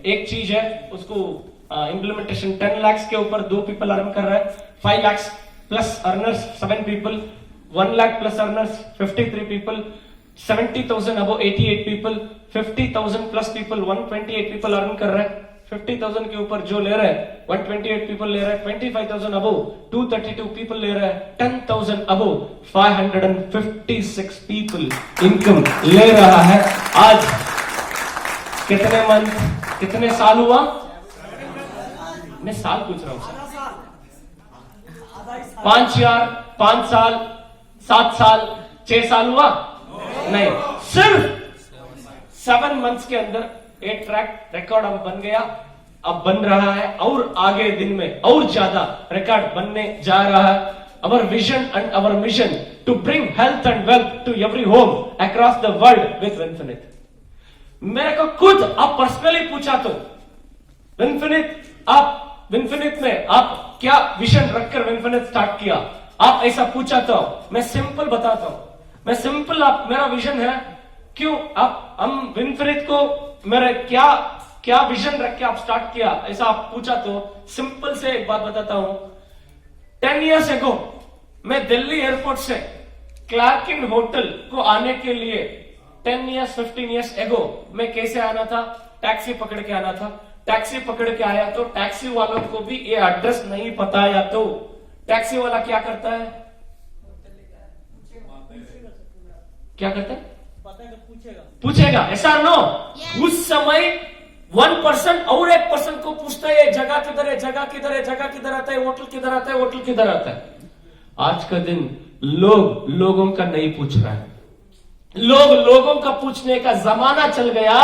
एक चीज है उसको इम्प्लीमेंटेशन 10 lakhs के ऊपर 2 people अर्न कर रहा है, 5 lakhs plus earners 7 people, 1 lakh plus earners 53 people, 70,000 above 88 people, 50,000 plus people 128 people earn कर रहे हैं। 50,000 के ऊपर जो ले रहा है 128 people ले रहा है, 25,000 above 232 people ले रहा है, 10,000 above 556 people इनकम ले रहा है। आज कितने मंथ, कितने साल हुआ? मैं साल पूछ रहा हूं सर। 5 साल, 7 साल, 6 साल हुआ? नहीं, सिर्फ 7 months के अंदर एक ट्रैक रिकॉर्ड अब बन गया, अब बन रहा है और आगे दिन में और ज्यादा रिकॉर्ड बनने जा रहा है। Our vision and our mission to bring health and wealth to every home across the world with Winfinite। मेरे को खुद आप पर्सनली पूछा तो विनफिनिट में आप क्या विजन रखकर विनफिनिट स्टार्ट किया, आप ऐसा पूछा तो मैं सिंपल बताता हूं। मैं सिंपल आप मेरा विजन है क्यों आप हम विनफिनिट को मेरे क्या विजन रख के आप स्टार्ट किया, ऐसा आप पूछा तो सिंपल से एक बात बताता हूं। 10 years ago मैं दिल्ली एयरपोर्ट से क्लार्क इन होटल को आने के लिए 10 years 15 years ago मैं कैसे आना था? टैक्सी पकड़ के आना था। टैक्सी पकड़ के आया तो टैक्सी वालों को भी ये एड्रेस नहीं पता या तो टैक्सी वाला क्या करता है? क्या करता है? पूछेगा ऐसा नो। उस समय 1% और 1% को पूछता है जगह किधर है, जगह किधर है, जगह किधर आता है, होटल किधर आता है, होटल किधर आता है। आज का दिन लोगों का नहीं पूछ रहा है, लोगों का पूछने का जमाना चल गया,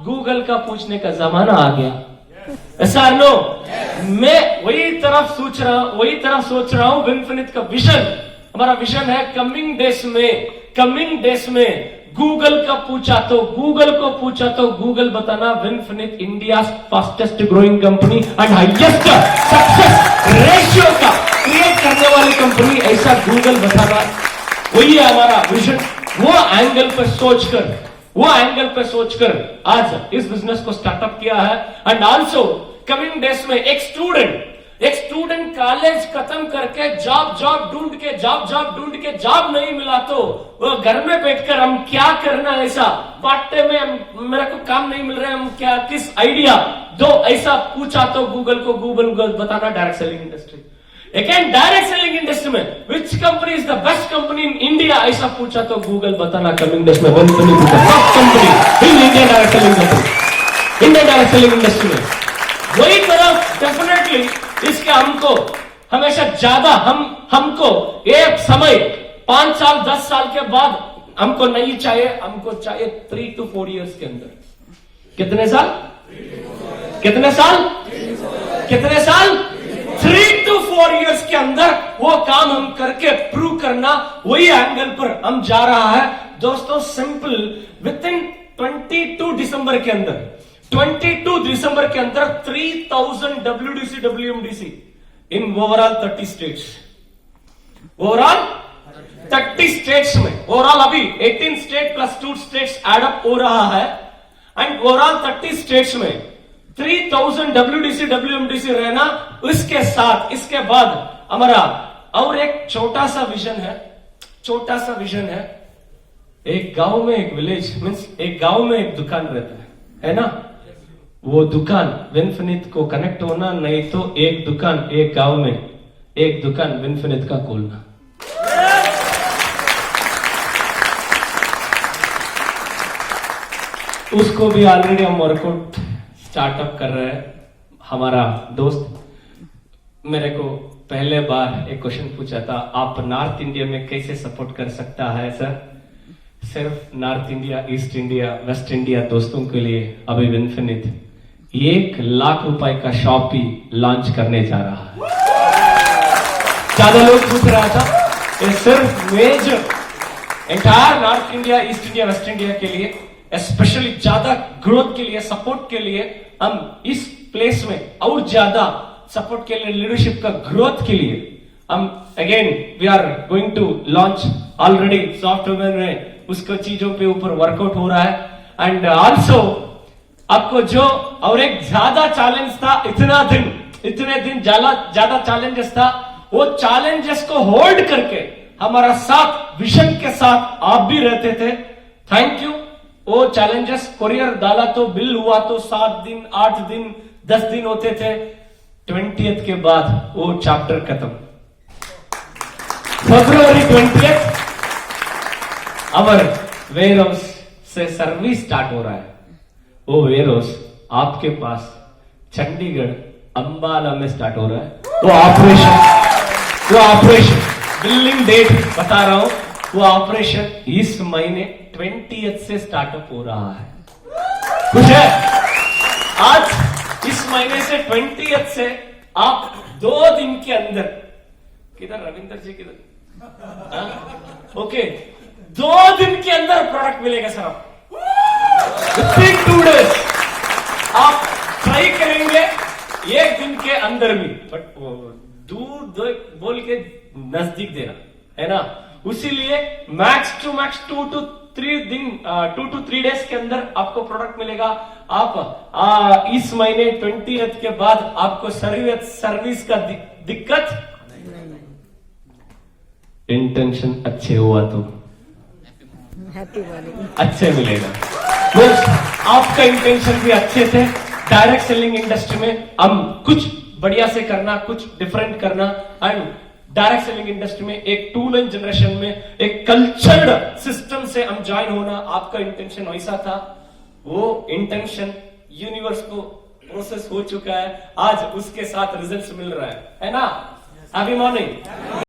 गूगल का पूछने का जमाना आ गया। ऐसा नो। मैं वही तरफ सोच रहा हूं। विनफिनिट का विजन, हमारा विजन है कमिंग डेज में गूगल को पूछा तो गूगल बताना Vinfinite India fastest growing company and highest success ratio का क्रिएट करने वाली कंपनी, ऐसा गूगल बताना। वही है हमारा विजन। वो एंगल पे सोचकर आज इस बिजनेस को स्टार्टअप किया है। एंड आल्सो कमिंग डेज में एक स्टूडेंट कॉलेज खत्म करके जॉब ढूंढ के जॉब नहीं मिला तो वो घर में बैठकर हम क्या करना, ऐसा पार्ट टाइम में मेरे को काम नहीं मिल रहा है, हम क्या किस आइडिया दो, ऐसा पूछा तो गूगल बताना direct selling industry. Again direct selling industry में which company is the best company in India, ऐसा पूछा तो गूगल बताना कमिंग डेज में top company in India direct selling industry में। वही तरफ डेफिनेटली इसके हमको हमेशा ज्यादा हमको एक समय 5 साल 10 साल के बाद हमको नहीं चाहिए, हमको चाहिए 3 to 4 years के अंदर। कितने साल 3 to 4 years के अंदर वो काम हम करके प्रूव करना, वही एंगल पर हम जा रहा है दोस्तों। सिंपल विद इन 22 दिसंबर के अंदर 3000 WDC WMDC in overall 30 states, overall 30 states में, ओवरऑल अभी 18 स्टेट प्लस 2 स्टेट्स एडअप हो रहा है एंड ओवरऑल 30 स्टेट्स में 3000 WDC WMDC रहना। इसके बाद हमारा और एक छोटा सा विजन है। एक गांव में एक विलेज मीन्स एक गांव में एक दुकान रहता है ना, वो दुकान विनफिनिट को कनेक्ट होना, नहीं तो एक गांव में एक दुकान विनफिनिट का खोलना। उसको भी ऑलरेडी हम वर्कआउट स्टार्टअप कर रहे हैं। हमारा दोस्त मेरे को पहले बार एक क्वेश्चन पूछा था, आप नॉर्थ इंडिया में कैसे सपोर्ट कर सकता है सर? सिर्फ north India, east India, west India दोस्तों के लिए अभी विनफिनिट 1 लाख रुपए का शॉप ही लॉन्च करने जा रहा है। ज्यादा लोग पूछ रहा था, ये सिर्फ major entire north India, east India, west India के लिए, स्पेशली ज्यादा ग्रोथ के लिए, सपोर्ट के लिए हम इस प्लेस में और ज्यादा सपोर्ट के लिए, लीडरशिप का ग्रोथ के लिए हम again we are going to launch already software में उसको चीजों पे ऊपर वर्कआउट हो रहा है। एंड आल्सो आपको जो और एक ज्यादा चैलेंज था, इतने दिन ज्यादा चैलेंजेस था, वो चैलेंजेस को होल्ड करके हमारा साथ विजन के साथ आप भी रहते थे। Thank you. वो चैलेंजेस कोरियर डाला तो बिल हुआ तो 7 दिन 8 दिन 10 दिन होते थे। 20th के बाद वो चैप्टर खत्म। February 20th our warehouse से सर्विस स्टार्ट हो रहा है। वो वेयर हाउस आपके पास चंडीगढ़ अंबाला में स्टार्ट हो रहा है। वो ऑपरेशन बिल्डिंग डेट बता रहा हूं, वो ऑपरेशन इस महीने 20th से स्टार्टअप हो रहा है। कुछ है आज इस महीने से 20th से आप 2 दिन के अंदर, किधर रविंदर जी किधर, ओके 2 दिन के अंदर प्रोडक्ट मिलेगा सर। आप विथिन 2 days आप ट्राई करेंगे 1 दिन के अंदर भी, बट दूर बोल के नजदीक देना है ना। उसीलिए max to max 2 to 3 days के अंदर आपको प्रोडक्ट मिलेगा। आप इस महीने 20th के बाद आपको सर्विस का दिक्कत, इंटेंशन अच्छे हुआ तो अच्छे मिलेगा। आपका इंटेंशन भी अच्छे थे। डायरेक्ट सेलिंग इंडस्ट्री में हम कुछ बढ़िया से करना, कुछ डिफरेंट करना, एंड डायरेक्ट सेलिंग इंडस्ट्री में एक टूल एंड जनरेशन में एक कल्चर्ड सिस्टम से हम ज्वाइन होना, आपका इंटेंशन वैसा था। वो इंटेंशन यूनिवर्स को प्रोसेस हो चुका है, आज उसके साथ रिजल्ट्स मिल रहा है ना। Happy morning.